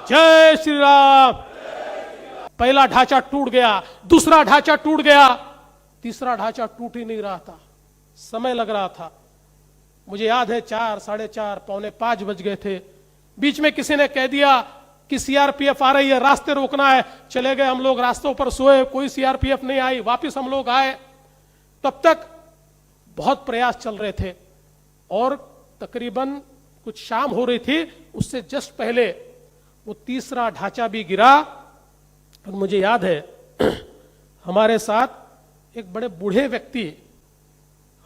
जय श्री राम। पहला ढांचा टूट गया, दूसरा ढांचा टूट गया, तीसरा ढांचा टूट ही नहीं रहा था, समय लग रहा था। मुझे याद है 4, 4:30, पौने 5 बज गए थे। बीच में किसी ने कह दिया कि सीआरपीएफ आ रही है, रास्ते रोकना है। चले गए हम लोग, रास्तों पर सोए, कोई सीआरपीएफ नहीं आई। वापस हम लोग आए, तब तक बहुत प्रयास चल रहे थे और तकरीबन कुछ शाम हो रही थी। उससे जस्ट पहले वो तीसरा ढांचा भी गिरा। और मुझे याद है हमारे साथ एक बड़े बूढ़े व्यक्ति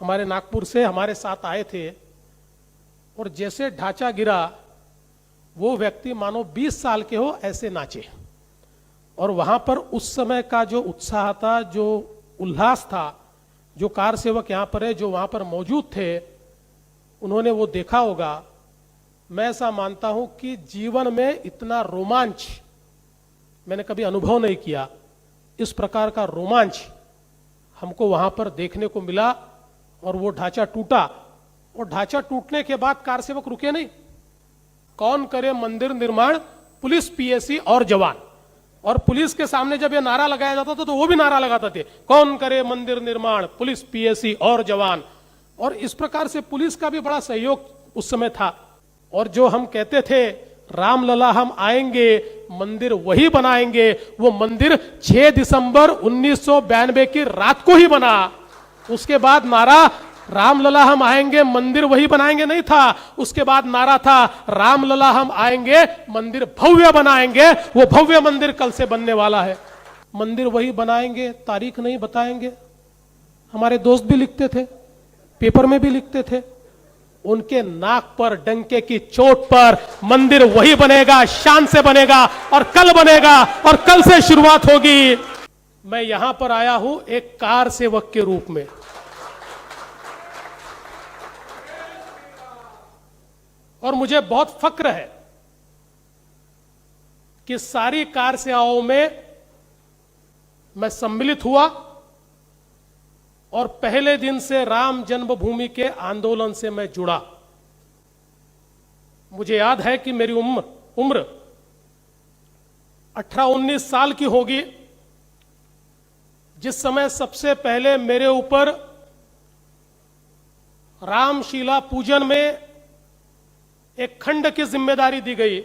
हमारे नागपुर से हमारे साथ आए थे, और जैसे ढांचा गिरा वो व्यक्ति मानो 20 साल के हो ऐसे नाचे। और वहां पर उस समय का जो उत्साह था, जो उल्लास था, जो कार सेवक यहां पर है, जो वहां पर मौजूद थे, उन्होंने वो देखा होगा। मैं ऐसा मानता हूं कि जीवन में इतना रोमांच मैंने कभी अनुभव नहीं किया। इस प्रकार का रोमांच हमको वहां पर देखने को मिला। और वो ढांचा टूटा, और ढांचा टूटने के बाद कार सेवक रुके नहीं। कौन करे मंदिर निर्माण, पुलिस, पीएसी और जवान। और पुलिस के सामने जब ये नारा लगाया जाता था तो वो भी नारा लगाते थे, कौन करे मंदिर निर्माण, पुलिस, पीएसी और जवान। और इस प्रकार से पुलिस का भी बड़ा सहयोग उस समय था। और जो हम कहते थे रामलला हम आएंगे, मंदिर वही बनाएंगे, वो मंदिर 6 दिसंबर 1992 की रात को ही बना। उसके बाद नारा रामलला हम आएंगे, मंदिर वही बनाएंगे नहीं था। उसके बाद नारा था रामलला हम आएंगे, मंदिर भव्य बनाएंगे। वो भव्य मंदिर कल से बनने वाला है। मंदिर वही बनाएंगे, तारीख नहीं बताएंगे। हमारे दोस्त भी लिखते थे, पेपर में भी लिखते थे। उनके नाक पर डंके की चोट पर मंदिर वही बनेगा, शान से बनेगा, और कल बनेगा, और कल से शुरुआत होगी। मैं यहां पर आया हूं एक कार सेवक के रूप में। और मुझे बहुत फक्र है कि सारी कार सेवाओं में मैं सम्मिलित हुआ, और पहले दिन से राम जन्मभूमि के आंदोलन से मैं जुड़ा। मुझे याद है कि मेरी उम्र 18-19 साल की होगी जिस समय सबसे पहले मेरे ऊपर रामशिला पूजन में एक खंड की जिम्मेदारी दी गई।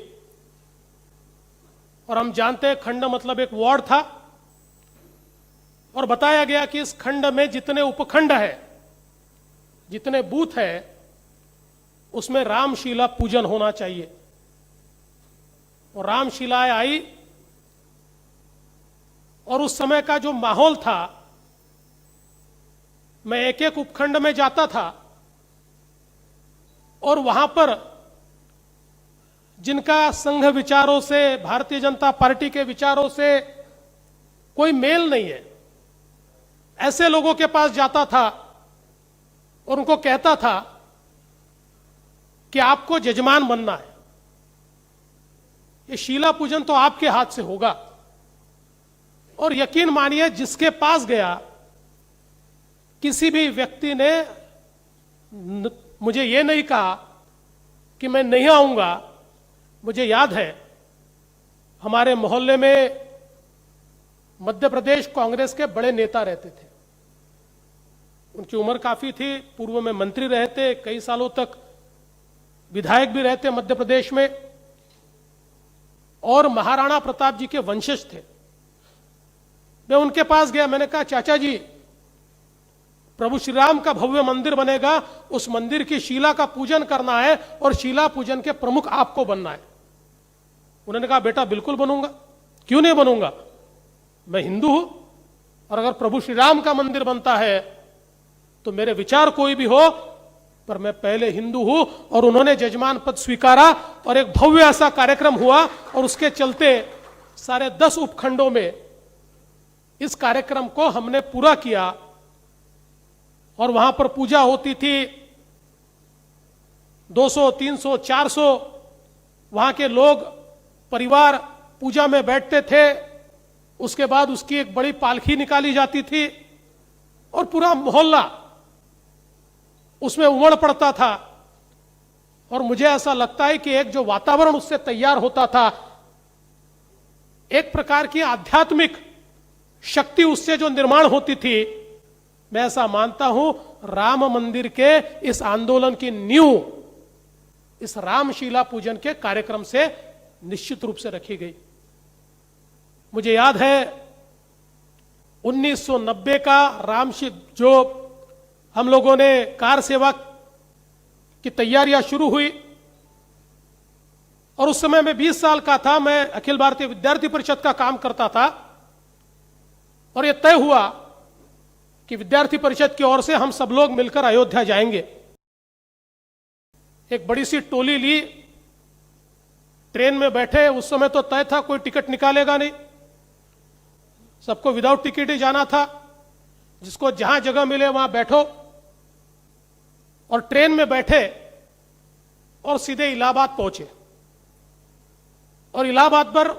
और हम जानते हैं खंड मतलब एक वार्ड था, और बताया गया कि इस खंड में जितने उपखंड है, जितने बूथ है, उसमें रामशिला पूजन होना चाहिए। और रामशिलाएं आई, और उस समय का जो माहौल था, मैं एक एक उपखंड में जाता था, और वहां पर जिनका संघ विचारों से, भारतीय जनता पार्टी के विचारों से कोई मेल नहीं है, ऐसे लोगों के पास जाता था और उनको कहता था कि आपको जजमान बनना है, ये शीला पूजन तो आपके हाथ से होगा। और यकीन मानिए जिसके पास गया, किसी भी व्यक्ति ने मुझे ये नहीं कहा कि मैं नहीं आऊंगा। मुझे याद है हमारे मोहल्ले में मध्य प्रदेश कांग्रेस के बड़े नेता रहते थे। उनकी उम्र काफी थी, पूर्व में मंत्री रहे थे, कई सालों तक विधायक भी रहते मध्य प्रदेश में, और महाराणा प्रताप जी के वंशज थे। मैं उनके पास गया, मैंने कहा चाचा जी, प्रभु श्री राम का भव्य मंदिर बनेगा, उस मंदिर की शिला का पूजन करना है, और शिला पूजन के प्रमुख आपको बनना है। उन्होंने कहा बेटा बिल्कुल बनूंगा, क्यों नहीं बनूंगा, मैं हिंदू हूं, और अगर प्रभु श्री राम का मंदिर बनता है तो मेरे विचार कोई भी हो, पर मैं पहले हिंदू हूं। और उन्होंने जजमान पद स्वीकारा, और एक भव्य ऐसा कार्यक्रम हुआ, और उसके चलते सारे 10 उपखंडों में इस कार्यक्रम को हमने पूरा किया। और वहां पर पूजा होती थी, 200, 300, 400 वहां के लोग, परिवार पूजा में बैठते थे। उसके बाद उसकी एक बड़ी पालकी निकाली जाती थी, और पूरा मोहल्ला उसमें उमड़ पड़ता था। और मुझे ऐसा लगता है कि एक जो वातावरण उससे तैयार होता था, एक प्रकार की आध्यात्मिक शक्ति उससे जो निर्माण होती थी, मैं ऐसा मानता हूं राम मंदिर के इस आंदोलन की नींव इस रामशीला पूजन के कार्यक्रम से निश्चित रूप से रखी गई। मुझे याद है 1990 का जो हम लोगों ने कार सेवा की तैयारियां शुरू हुई, और उस समय मैं 20 साल का था। मैं अखिल भारतीय विद्यार्थी परिषद का काम करता था, और यह तय हुआ कि विद्यार्थी परिषद की ओर से हम सब लोग मिलकर अयोध्या जाएंगे। एक बड़ी सी टोली ली, ट्रेन में बैठे। उस समय तो तय था कोई टिकट निकालेगा नहीं, सबको विदाउट टिकट ही जाना था। जिसको जहां जगह मिले वहां बैठो, और ट्रेन में बैठे और सीधे इलाहाबाद पहुंचे। और इलाहाबाद पर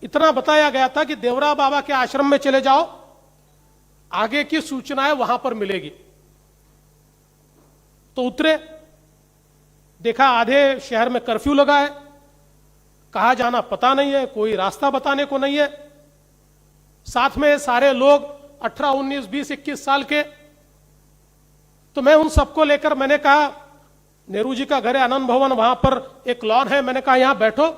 इतना बताया गया था कि देवरा बाबा के आश्रम में चले जाओ, आगे की सूचनाएं वहां पर मिलेगी। तो उतरे, देखा आधे शहर में कर्फ्यू लगा है, कहां जाना पता नहीं है, कोई रास्ता बताने को नहीं है। साथ में सारे लोग 18, 19, 20, 21 साल के। तो मैं उन सबको लेकर, मैंने कहा नेहरू जी का घर है आनंद भवन, वहां पर एक लॉन है, मैंने कहा यहां बैठो।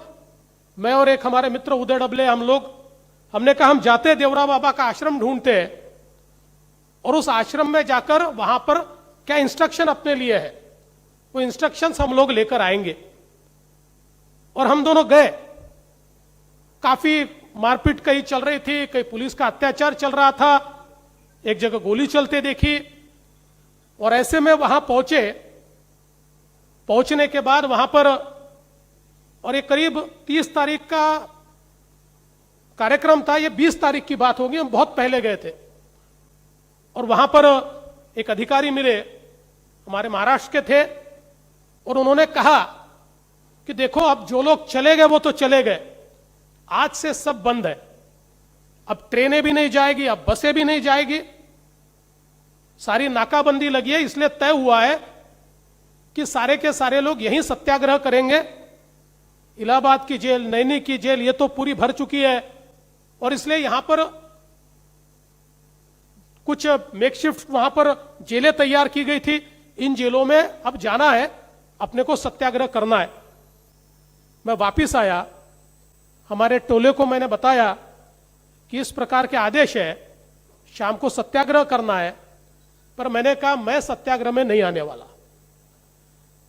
मैं और एक हमारे मित्र उदय डबले, हमने कहा हम जाते देवरा बाबा का आश्रम ढूंढते हैं, और उस आश्रम में जाकर वहां पर क्या इंस्ट्रक्शन अपने लिए है वो इंस्ट्रक्शंस हम लोग लेकर आएंगे। और हम दोनों गए। काफी मारपीट कहीं चल रही थी, कहीं पुलिस का अत्याचार चल रहा था, एक जगह गोली चलते देखी। और ऐसे में वहां पहुंचे। पहुंचने के बाद वहां पर, और ये करीब 30 तारीख का कार्यक्रम था, ये 20 तारीख की बात होगी, हम बहुत पहले गए थे। और वहां पर एक अधिकारी मिले, हमारे महाराष्ट्र के थे, और उन्होंने कहा कि देखो अब जो लोग चले गए वो तो चले गए, आज से सब बंद है। अब ट्रेनें भी नहीं जाएगी, अब बसें भी नहीं जाएगी, सारी नाकाबंदी लगी है। इसलिए तय हुआ है कि सारे के सारे लोग यहीं सत्याग्रह करेंगे। इलाहाबाद की जेल, नैनी की जेल, ये तो पूरी भर चुकी है, और इसलिए यहां पर कुछ मेकशिफ्ट वहां पर जेलें तैयार की गई थी। इन जेलों में अब जाना है, अपने को सत्याग्रह करना है। मैं वापिस आया, हमारे टोले को मैंने बताया कि इस प्रकार के आदेश है, शाम को सत्याग्रह करना है। पर मैंने कहा मैं सत्याग्रह में नहीं आने वाला।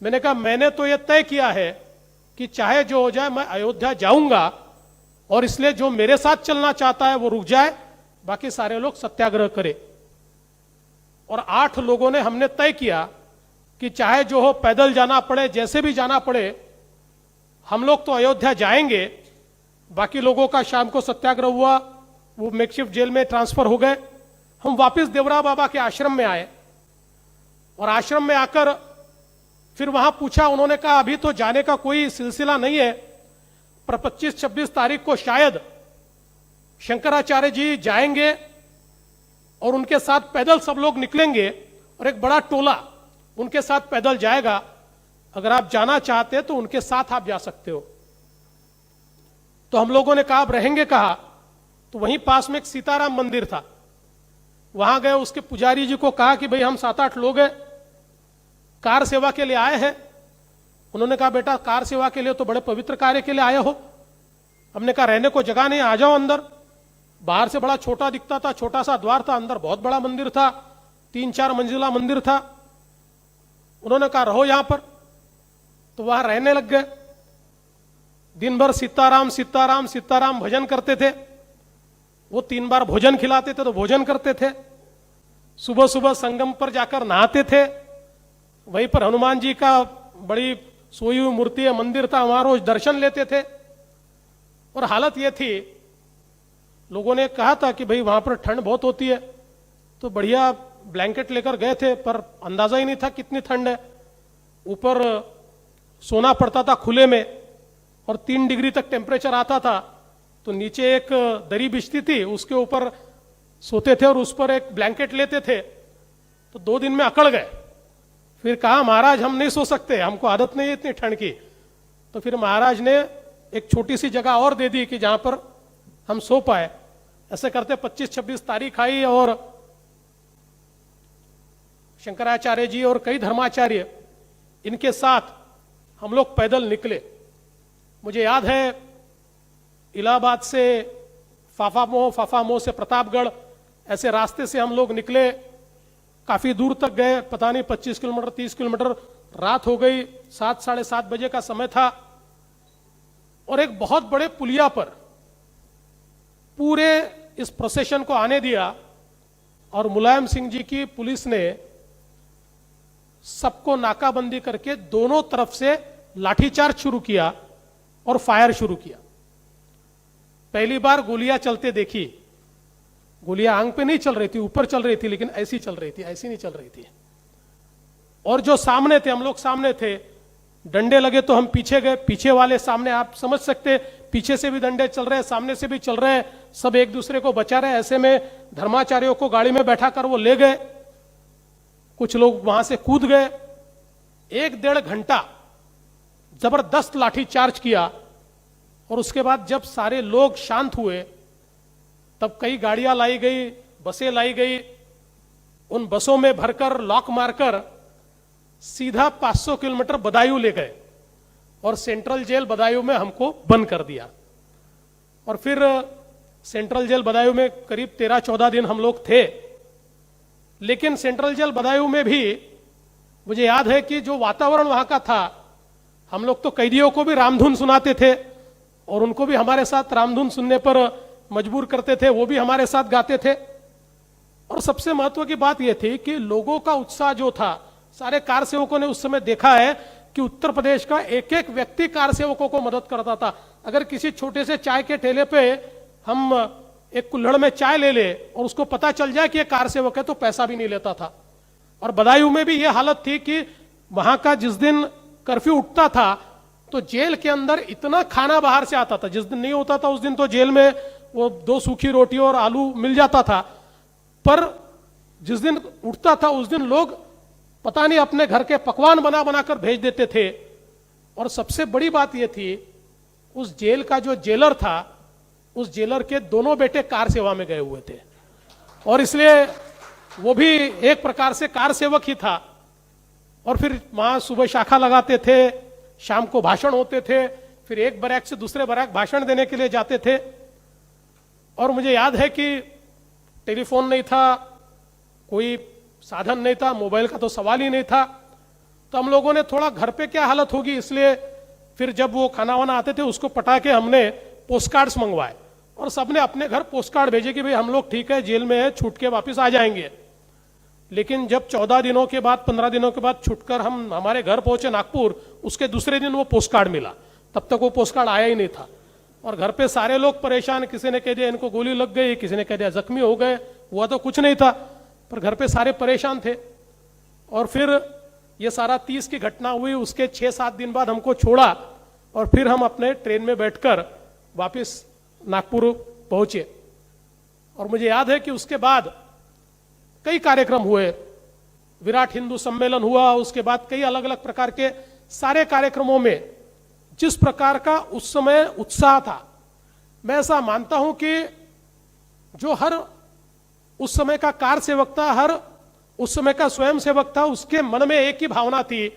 मैंने कहा मैंने तो यह तय किया है कि चाहे जो हो जाए मैं अयोध्या जाऊंगा, और इसलिए जो मेरे साथ चलना चाहता है वो रुक जाए, बाकी सारे लोग सत्याग्रह करें। और 8 लोगों ने हमने तय किया कि चाहे जो हो, पैदल जाना पड़े, जैसे भी जाना पड़े, हम लोग तो अयोध्या जाएंगे। बाकी लोगों का शाम को सत्याग्रह हुआ, वो मेकशिफ्ट जेल में ट्रांसफर हो गए। हम वापस देवरा बाबा के आश्रम में आए, और आश्रम में आकर फिर वहां पूछा। उन्होंने कहा अभी तो जाने का कोई सिलसिला नहीं है, पर 25-26 तारीख को शायद शंकराचार्य जी जाएंगे, और उनके साथ पैदल सब लोग निकलेंगे, और एक बड़ा टोला उनके साथ पैदल जाएगा। अगर आप जाना चाहते हैं तो उनके साथ आप जा सकते हो। तो हम लोगों ने कहा आप रहेंगे कहा? तो वहीं पास में एक सीताराम मंदिर था, वहां गए। उसके पुजारी जी को कहा कि भाई हम 7-8 लोग हैं, कार सेवा के लिए आए हैं। उन्होंने कहा बेटा कार सेवा के लिए तो बड़े पवित्र कार्य के लिए आए हो। हमने कहा रहने को जगह नहीं, आ जाओ अंदर। बाहर से बड़ा छोटा दिखता था, छोटा सा द्वार था, अंदर बहुत बड़ा मंदिर था, 3-4 मंजिला मंदिर था। उन्होंने कहा रहो यहां पर। तो वहां रहने लग गए। दिन भर सीताराम सीताराम सीताराम भजन करते थे। वो 3 बार भोजन खिलाते थे तो भोजन करते थे। सुबह सुबह संगम पर जाकर नहाते थे। वहीं पर हनुमान जी का बड़ी सोई हुई मूर्ति है, मंदिर था, वहां रोज दर्शन लेते थे। और हालत ये थी, लोगों ने कहा था कि भाई वहां पर ठंड बहुत होती है, तो बढ़िया ब्लैंकेट लेकर गए थे, पर अंदाजा ही नहीं था कितनी ठंड है। ऊपर सोना पड़ता था खुले में, और 3 डिग्री तक टेम्परेचर आता था। तो नीचे एक दरी बिछती थी, उसके ऊपर सोते थे और उस पर एक ब्लैंकेट लेते थे। तो 2 दिन में अकड़ गए। फिर कहा महाराज हम नहीं सो सकते, हमको आदत नहीं है इतनी ठंड की। तो फिर महाराज ने एक छोटी सी जगह और दे दी कि जहां पर हम सो पाए। ऐसे करते 25-26 तारीख आई और शंकराचार्य जी और कई धर्माचार्य इनके साथ हम लोग पैदल निकले। मुझे याद है इलाहाबाद से फाफामो से प्रतापगढ़, ऐसे रास्ते से हम लोग निकले, काफी दूर तक गए, पता नहीं 25 किलोमीटर 30 किलोमीटर। रात हो गई, 7 साढ़े 7 बजे का समय था और एक बहुत बड़े पुलिया पर पूरे इस प्रोसेशन को आने दिया और मुलायम सिंह जी की पुलिस ने सबको नाकाबंदी करके दोनों तरफ से लाठीचार्ज शुरू किया और फायर शुरू किया। पहली बार गोलियां चलते देखी। गोलियां आंख पे नहीं चल रही थी, ऊपर चल रही थी, लेकिन ऐसी चल रही थी, ऐसी नहीं चल रही थी। और जो सामने थे, हम लोग सामने थे, डंडे लगे तो हम पीछे गए, पीछे वाले सामने, आप समझ सकते, पीछे से भी डंडे चल रहे हैं, सामने से भी चल रहे हैं, सब एक दूसरे को बचा रहे हैं। ऐसे में धर्माचार्यों को गाड़ी में बैठा कर वो ले गए, कुछ लोग वहां से कूद गए। 1-1.5 घंटा जबरदस्त लाठी चार्ज किया और उसके बाद जब सारे लोग शांत हुए तब कई गाड़ियां लाई गई, बसें लाई गई। उन बसों में भरकर लॉक मारकर सीधा 500 किलोमीटर बदायूं ले गए और सेंट्रल जेल बदायूं में हमको बंद कर दिया। और फिर सेंट्रल जेल बदायूं में करीब 13-14 दिन हम लोग थे। लेकिन सेंट्रल जेल बदायूं में भी मुझे याद है कि जो वातावरण वहां का था, हम लोग तो कैदियों को भी रामधुन सुनाते थे और उनको भी हमारे साथ रामधुन सुनने पर मजबूर करते थे, वो भी हमारे साथ गाते थे। और सबसे महत्व की बात यह थी कि लोगों का उत्साह जो था, सारे कार सेवकों ने उस समय देखा है कि उत्तर प्रदेश का एक एक व्यक्ति कार सेवकों को मदद करता था। अगर किसी छोटे से चाय के ठेले पे हम एक कुल्हड़ में चाय ले ले और उसको पता चल जाए कि ये कार सेवक है तो पैसा भी नहीं लेता था। और बदायूं में भी ये हालत थी कि वहां का जिस दिन कर्फ्यू उठता था तो जेल के अंदर इतना खाना बाहर से आता था, जिस दिन नहीं होता था उस दिन तो जेल में वो 2 सूखी रोटी और आलू मिल जाता था, पर जिस दिन उठता था उस दिन लोग पता नहीं अपने घर के पकवान बना बनाकर भेज देते थे। और सबसे बड़ी बात यह थी, उस जेल का जो जेलर था, उस जेलर के दोनों बेटे कार सेवा में गए हुए थे और इसलिए वो भी एक प्रकार से कार सेवक ही था। और फिर वहां सुबह शाखा लगाते थे, शाम को भाषण होते थे, फिर एक बैरक से दूसरे बैरक भाषण देने के लिए जाते थे। और मुझे याद है कि टेलीफोन नहीं था, कोई साधन नहीं था, मोबाइल का तो सवाल ही नहीं था। तो हम लोगों ने थोड़ा घर पे क्या हालत होगी, इसलिए फिर जब वो खाना वाना आते थे उसको पटा के हमने पोस्ट कार्ड्स मंगवाए और सबने अपने घर पोस्ट कार्ड भेजे कि भाई हम लोग ठीक है, जेल में है, छूट के वापस आ जाएंगे। लेकिन जब 14 दिनों के बाद 15 दिनों के बाद छुटकर हम हमारे घर पहुंचे नागपुर, उसके दूसरे दिन वो पोस्ट कार्ड मिला। तब तक वो पोस्ट कार्ड आया ही नहीं था और घर पे सारे लोग परेशान, किसी ने कह दिया इनको गोली लग गई, किसी ने कह दिया जख्मी हो गए, हुआ तो कुछ नहीं था, पर घर पे सारे परेशान थे। और फिर ये सारा 30 की घटना हुई, उसके 6-7 दिन बाद हमको छोड़ा और फिर हम अपने ट्रेन में बैठकर वापस नागपुर पहुंचे। और मुझे याद है कि उसके बाद कई कार्यक्रम हुए, विराट हिंदू सम्मेलन हुआ, उसके बाद कई अलग अलग प्रकार के सारे कार्यक्रमों में जिस प्रकार का उस समय उत्साह था, मैं ऐसा मानता हूं कि जो हर उस समय का कार सेवक था, हर उस समय का स्वयं सेवक था, उसके मन में एक ही भावना थी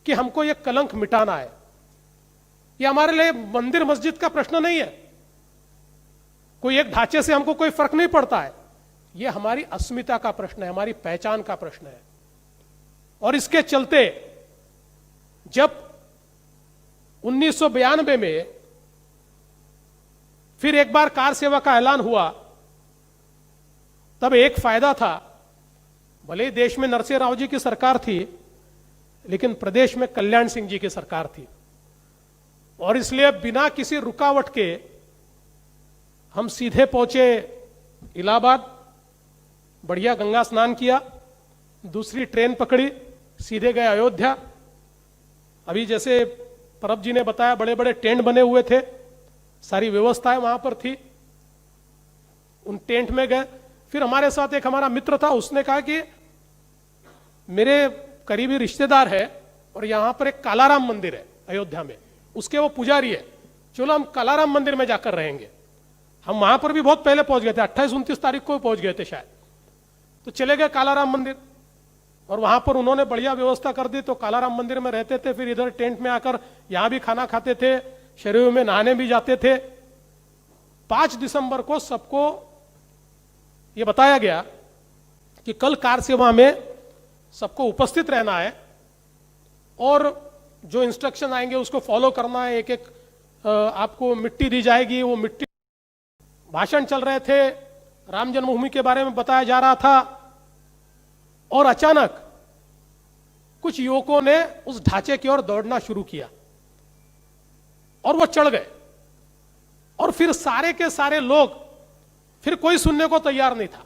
कि हमको यह कलंक मिटाना है। ये हमारे लिए मंदिर मस्जिद का प्रश्न नहीं है, कोई एक ढांचे से हमको कोई फर्क नहीं पड़ता है, ये हमारी अस्मिता का प्रश्न है, हमारी पहचान का प्रश्न है। और इसके चलते जब 1992 में फिर एक बार कार सेवा का ऐलान हुआ, तब एक फायदा था, भले ही देश में नरसिंह राव जी की सरकार थी, लेकिन प्रदेश में कल्याण सिंह जी की सरकार थी। और इसलिए बिना किसी रुकावट के हम सीधे पहुंचे इलाहाबाद, बढ़िया गंगा स्नान किया, दूसरी ट्रेन पकड़ी, सीधे गए अयोध्या। अभी जैसे परब जी ने बताया, बड़े बड़े टेंट बने हुए थे, सारी व्यवस्थाएं वहां पर थी, उन टेंट में गए। फिर हमारे साथ एक हमारा मित्र था, उसने कहा कि मेरे करीबी रिश्तेदार है और यहां पर एक कालाराम मंदिर है अयोध्या में, उसके वो पुजारी है, चलो हम कालाराम मंदिर में जाकर रहेंगे। हम वहां पर भी बहुत पहले पहुंच गए थे, 28-29 तारीख को पहुंच गए थे शायद। तो चले गए कालाराम मंदिर, और वहां पर उन्होंने बढ़िया व्यवस्था कर दी। तो कालाराम मंदिर में रहते थे, फिर इधर टेंट में आकर यहां भी खाना खाते थे, शरीर में नहाने भी जाते थे। 5 दिसंबर को सबको यह बताया गया कि कल कार सेवा में सबको उपस्थित रहना है और जो इंस्ट्रक्शन आएंगे उसको फॉलो करना है। एक एक आपको मिट्टी दी जाएगी, वो मिट्टी। भाषण चल रहे थे, राम जन्मभूमि के बारे में बताया जा रहा था, और अचानक कुछ युवकों ने उस ढांचे की ओर दौड़ना शुरू किया और वो चढ़ गए। और फिर सारे के सारे लोग, फिर कोई सुनने को तैयार नहीं था,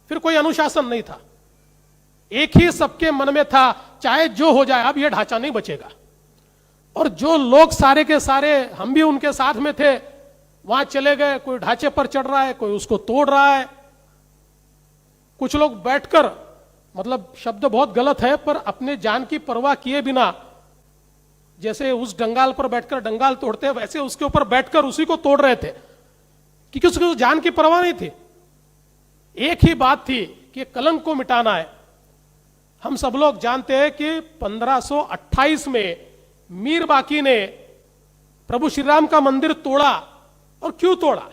फिर कोई अनुशासन नहीं था। एक ही सबके मन में था, चाहे जो हो जाए अब ये ढांचा नहीं बचेगा। और जो लोग सारे के सारे, हम भी उनके साथ में थे, वहां चले गए। कोई ढांचे पर चढ़ रहा है, कोई उसको तोड़ रहा है, कुछ लोग बैठकर, मतलब शब्द बहुत गलत है, पर अपने जान की परवाह किए बिना, जैसे उस डंगाल पर बैठकर डंगाल तोड़ते हैं वैसे उसके ऊपर बैठकर उसी को तोड़ रहे थे, क्योंकि उसको जान की परवाह नहीं थी। एक ही बात थी कि कलंक को मिटाना है। हम सब लोग जानते हैं कि 1528 में मीर बाकी ने प्रभु श्री राम का मंदिर तोड़ा। और क्यों तोड़ा?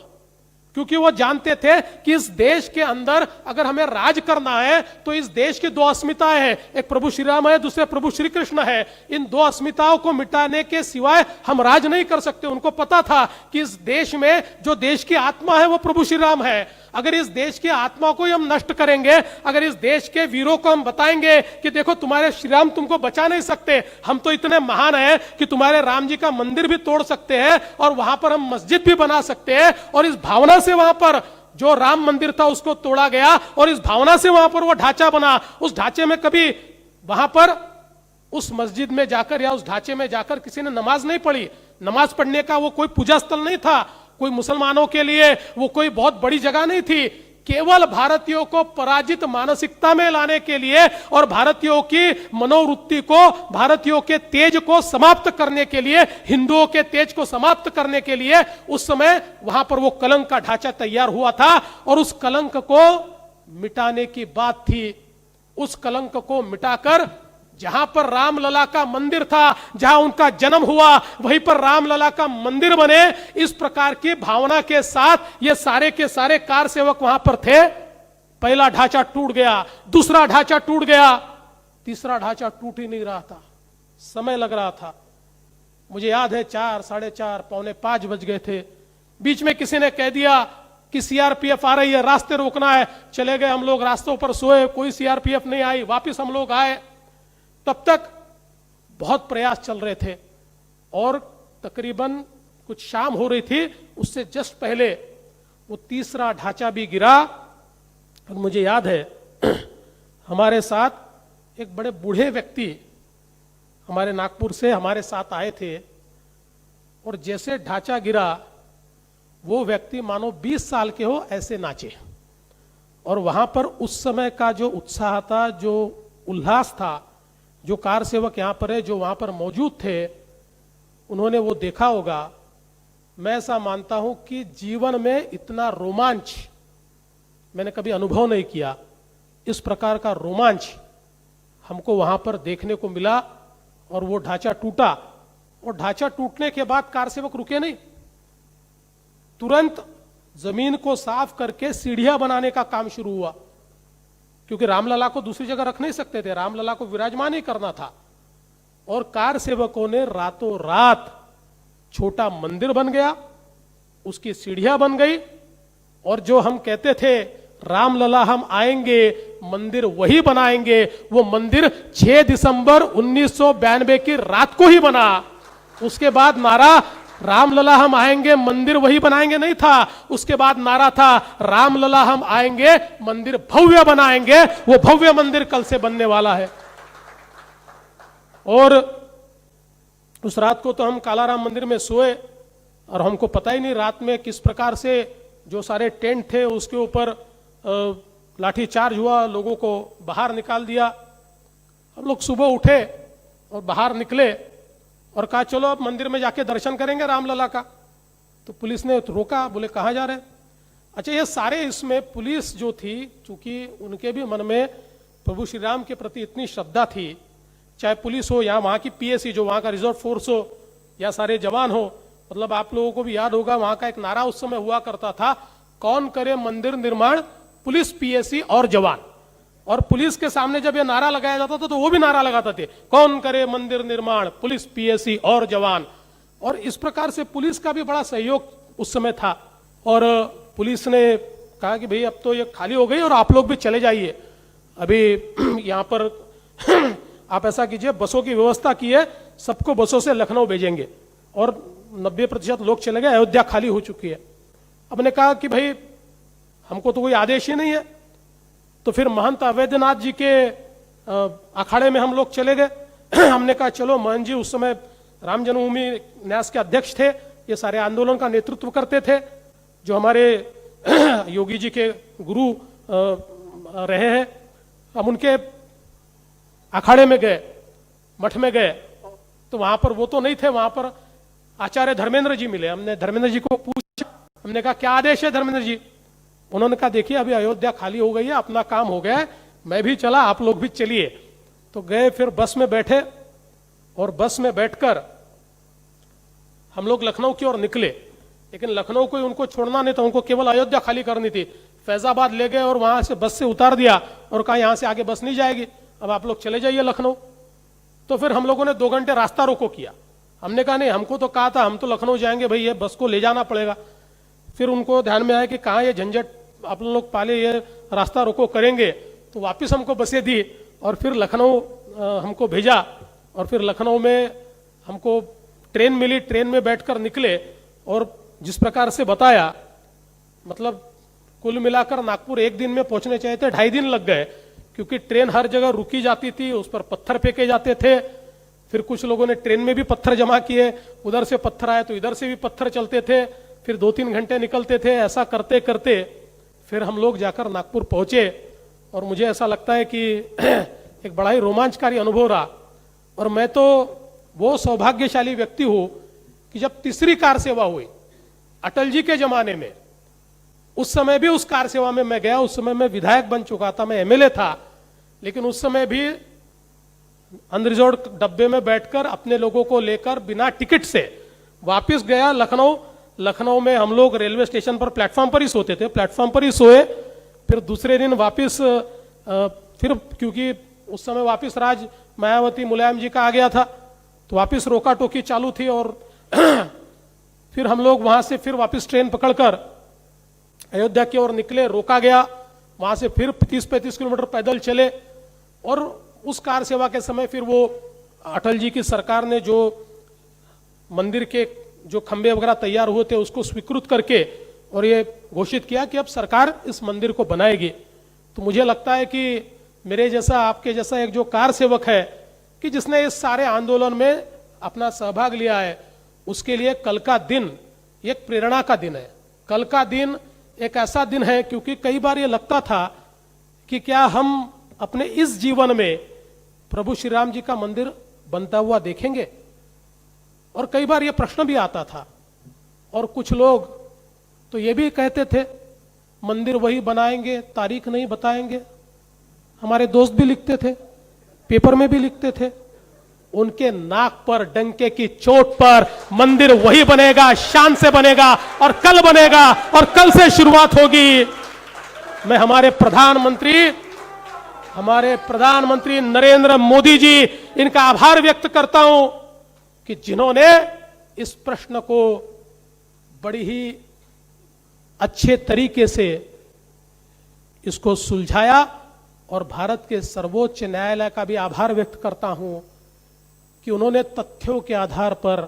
क्योंकि वो जानते थे कि इस देश के अंदर अगर हमें राज करना है तो इस देश की 2 अस्मिताएं हैं, एक प्रभु श्री राम है, दूसरे प्रभु श्री कृष्ण है। इन 2 अस्मिताओं को मिटाने के सिवाय हम राज नहीं कर सकते। उनको पता था कि इस देश में जो देश की आत्मा है वो प्रभु श्री राम है। अगर इस देश की आत्मा को हम नष्ट करेंगे, अगर इस देश के वीरों को हम बताएंगे कि देखो तुम्हारे श्री राम तुमको बचा नहीं सकते, हम तो इतने महान हैं कि तुम्हारे राम जी का मंदिर भी तोड़ सकते हैं और वहां पर हम मस्जिद भी बना सकते हैं, और इस भावना से वहां पर जो राम मंदिर था उसको तोड़ा गया, और इस भावना से वहां पर वो ढांचा बना। उस ढांचे में कभी वहां पर उस मस्जिद में जाकर या उस ढांचे में जाकर किसी ने नमाज नहीं पढ़ी। नमाज पढ़ने का वो कोई पूजा स्थल नहीं था, कोई मुसलमानों के लिए वो कोई बहुत बड़ी जगह नहीं थी। केवल भारतीयों को पराजित मानसिकता में लाने के लिए और भारतीयों की मनोवृत्ति को, भारतीयों के तेज को समाप्त करने के लिए, हिंदुओं के तेज को समाप्त करने के लिए उस समय वहां पर वो कलंक का ढांचा तैयार हुआ था। और उस कलंक को मिटाने की बात थी। उस कलंक को मिटाकर जहां पर रामलला का मंदिर था, जहां उनका जन्म हुआ, वहीं पर रामलला का मंदिर बने, इस प्रकार की भावना के साथ ये सारे के सारे कार सेवक वहां पर थे। पहला ढांचा टूट गया, दूसरा ढांचा टूट गया, तीसरा ढांचा टूट ही नहीं रहा था। समय लग रहा था। मुझे याद है 4, 4:30, 4:45 बज गए थे। बीच में किसी ने कह दिया कि सीआरपीएफ आ रही है, रास्ते रोकना है। चले गए हम लोग, रास्तों पर सोए, कोई सीआरपीएफ नहीं आई। वापिस हम लोग आए, तब तक बहुत प्रयास चल रहे थे और तकरीबन कुछ शाम हो रही थी। उससे जस्ट पहले वो तीसरा ढांचा भी गिरा। और मुझे याद है हमारे साथ एक बड़े बूढ़े व्यक्ति हमारे नागपुर से हमारे साथ आए थे, और जैसे ढांचा गिरा वो व्यक्ति मानो 20 साल के हो ऐसे नाचे। और वहां पर उस समय का जो उत्साह था, जो उल्लास था, जो कार सेवक यहां पर है, जो वहां पर मौजूद थे, उन्होंने वो देखा होगा। मैं ऐसा मानता हूं कि जीवन में इतना रोमांच मैंने कभी अनुभव नहीं किया। इस प्रकार का रोमांच हमको वहां पर देखने को मिला। और वो ढांचा टूटा, और ढांचा टूटने के बाद कार सेवक रुके नहीं, तुरंत जमीन को साफ करके सीढ़ियां बनाने का काम शुरू हुआ, क्योंकि रामलला को दूसरी जगह रख नहीं सकते थे, रामलला को विराजमान ही करना था। और कार सेवकों ने रातों रात छोटा मंदिर बन गया, उसकी सीढ़ियां बन गई। और जो हम कहते थे रामलला हम आएंगे, मंदिर वही बनाएंगे, वो मंदिर 6 दिसंबर 1992 की रात को ही बना। उसके बाद नारा रामलला हम आएंगे, मंदिर वही बनाएंगे नहीं था। उसके बाद नारा था रामलला हम आएंगे, मंदिर भव्य बनाएंगे। वो भव्य मंदिर कल से बनने वाला है। और उस रात को तो हम कालाराम मंदिर में सोए, और हमको पता ही नहीं रात में किस प्रकार से जो सारे टेंट थे उसके ऊपर लाठी चार्ज हुआ, लोगों को बाहर निकाल दिया। हम लोग सुबह उठे और बाहर निकले और कहा चलो अब मंदिर में जाके दर्शन करेंगे रामलला का। तो पुलिस ने रोका, बोले कहाँ जा रहे हैं? अच्छा, ये सारे इसमें पुलिस जो थी, चूंकि उनके भी मन में प्रभु श्री राम के प्रति इतनी श्रद्धा थी, चाहे पुलिस हो या वहां की पीएसी जो वहां का रिजर्व फोर्स हो या सारे जवान हो, मतलब आप लोगों को भी याद होगा वहां का एक नारा उस समय हुआ करता था, कौन करे मंदिर निर्माण, पुलिस पीएसी और जवान। और पुलिस के सामने जब ये नारा लगाया जाता था तो वो भी नारा लगाते थे, कौन करे मंदिर निर्माण, पुलिस पीएसी और जवान। और इस प्रकार से पुलिस का भी बड़ा सहयोग उस समय था। और पुलिस ने कहा कि भाई अब तो ये खाली हो गई और आप लोग भी चले जाइए, अभी यहाँ पर आप ऐसा कीजिए, बसों की व्यवस्था की है, सबको बसों से लखनऊ भेजेंगे। और 90% लोग चले गए, अयोध्या खाली हो चुकी है। अब ने कहा कि भाई हमको तो कोई आदेश ही नहीं है, तो फिर महंत अवैधनाथ जी के अखाड़े में हम लोग चले गए। हमने कहा चलो, महंत जी उस समय राम जन्मभूमि न्यास के अध्यक्ष थे, ये सारे आंदोलन का नेतृत्व करते थे, जो हमारे योगी जी के गुरु रहे हैं। हम उनके अखाड़े में गए, मठ में गए, तो वहां पर वो तो नहीं थे, वहां पर आचार्य धर्मेंद्र जी मिले। हमने धर्मेंद्र जी को पूछा, हमने कहा क्या आदेश है धर्मेंद्र जी? उन्होंने कहा देखिए अभी अयोध्या खाली हो गई है, अपना काम हो गया है, मैं भी चला, आप लोग भी चलिए। तो गए, फिर बस में बैठे और बस में बैठकर हम लोग लखनऊ की ओर निकले। लेकिन लखनऊ को उनको छोड़ना नहीं था, उनको केवल अयोध्या खाली करनी थी। फैजाबाद ले गए और वहां से बस से उतार दिया और कहा यहां से आगे बस नहीं जाएगी, अब आप लोग चले जाइए लखनऊ। तो फिर हम लोगों ने 2 घंटे रास्ता रोको किया। हमने कहा नहीं, हमको तो कहा था हम तो लखनऊ जाएंगे भाई, ये बस को ले जाना पड़ेगा। फिर उनको ध्यान में आया कि कहाँ ये झंझट आप लोग पहले ये रास्ता रोको करेंगे, तो वापस हमको बसें दी और फिर लखनऊ हमको भेजा। और फिर लखनऊ में हमको ट्रेन मिली, ट्रेन में बैठकर निकले। और जिस प्रकार से बताया, मतलब कुल मिलाकर नागपुर 1 दिन में पहुंचने चाहिए थे, 2.5 दिन लग गए, क्योंकि ट्रेन हर जगह रुकी जाती थी, उस पर पत्थर फेंके जाते थे। फिर कुछ लोगों ने ट्रेन में भी पत्थर जमा किए, उधर से पत्थर आए तो इधर से भी पत्थर चलते थे, फिर 2-3 घंटे निकलते थे। ऐसा करते करते फिर हम लोग जाकर नागपुर पहुंचे। और मुझे ऐसा लगता है कि एक बड़ा ही रोमांचकारी अनुभव रहा। और मैं तो वो सौभाग्यशाली व्यक्ति हूं कि जब तीसरी कार सेवा हुई अटल जी के जमाने में, उस समय भी उस कार सेवा में मैं गया। उस समय मैं विधायक बन चुका था, मैं एमएलए था, लेकिन उस समय भी अनरिजर्व्ड डब्बे में बैठकर अपने लोगों को लेकर बिना टिकट से वापस गया लखनऊ। लखनऊ में हम लोग रेलवे स्टेशन पर प्लेटफॉर्म पर ही सोते थे, प्लेटफॉर्म पर ही सोए। फिर दूसरे दिन वापस फिर क्योंकि उस समय वापस राज मायावती मुलायम जी का आ गया था, तो वापस रोका टोकी चालू थी। और फिर हम लोग वहां से फिर वापस ट्रेन पकड़कर अयोध्या की ओर निकले, रोका गया, वहां से फिर 30-35 किलोमीटर पैदल चले। और उस कार सेवा के समय फिर वो अटल जी की सरकार ने जो मंदिर के जो खंबे वगैरह तैयार हुए थे उसको स्वीकृत करके और ये घोषित किया कि अब सरकार इस मंदिर को बनाएगी। तो मुझे लगता है कि मेरे जैसा, आपके जैसा एक जो कार सेवक है कि जिसने इस सारे आंदोलन में अपना सहभाग लिया है, उसके लिए कल का दिन एक प्रेरणा का दिन है। कल का दिन एक ऐसा दिन है क्योंकि कई बार ये लगता था कि क्या हम अपने इस जीवन में प्रभु श्री राम जी का मंदिर बनता हुआ देखेंगे। और कई बार ये प्रश्न भी आता था। और कुछ लोग तो ये भी कहते थे मंदिर वही बनाएंगे, तारीख नहीं बताएंगे। हमारे दोस्त भी लिखते थे, पेपर में भी लिखते थे। उनके नाक पर डंके की चोट पर मंदिर वही बनेगा, शान से बनेगा और कल बनेगा और कल से शुरुआत होगी। मैं हमारे प्रधानमंत्री नरेंद्र मोदी जी, इनका आभार व्यक्त करता हूं कि जिन्होंने इस प्रश्न को बड़ी ही अच्छे तरीके से इसको सुलझाया। और भारत के सर्वोच्च न्यायालय का भी आभार व्यक्त करता हूं कि उन्होंने तथ्यों के आधार पर,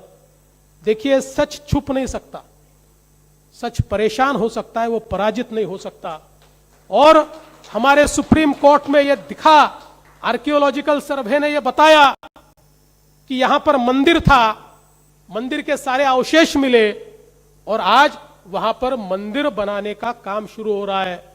देखिए सच छुप नहीं सकता, सच परेशान हो सकता है, वो पराजित नहीं हो सकता। और हमारे सुप्रीम कोर्ट में यह दिखा, आर्कियोलॉजिकल सर्वे ने यह बताया कि यहां पर मंदिर था, मंदिर के सारे अवशेष मिले और आज वहां पर मंदिर बनाने का काम शुरू हो रहा है।